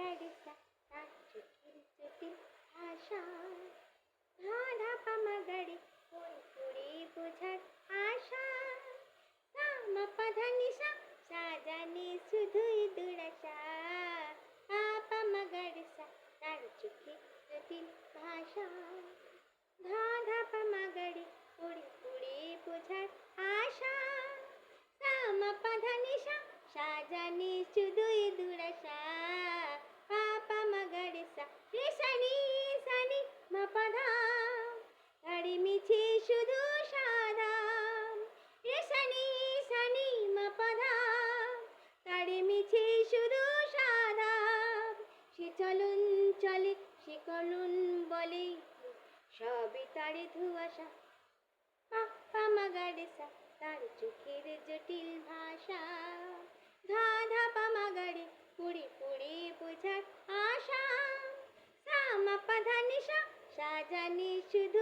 গাড়িসা তার চোখের জটিল ভাষা। ধা পামা গাড়ি মন পুরে বোঝার আশা। সা মা পা ধা নিশা সাজানে শুধুই দুরাশা। পামা গাড়িসা তার চোখের জটিল ভাষা। ধা পামা গাড়ি পুরে পুরে বোঝার আশা। সা মা পা ধা নিশা সাজানে শুধুই দুরাশা। পামা গাড়িসা রে সানি সানি মা পা ধা। গাড়ি মিছে শুধু সাদা। রে সানি সানি মা পা ধা। গাড়ি মিছে শুধু সাদা। সে চলন চলে সে কলন বলে সবই তারে ধুয়াশা। পামা গাড়িসা তার চোখের জটিল ভাষা। ধা পামা গাড়ি পুড়ে পুড়ে বোঝার আশা। সা মা পা ধা নিশা সাজানে শুধু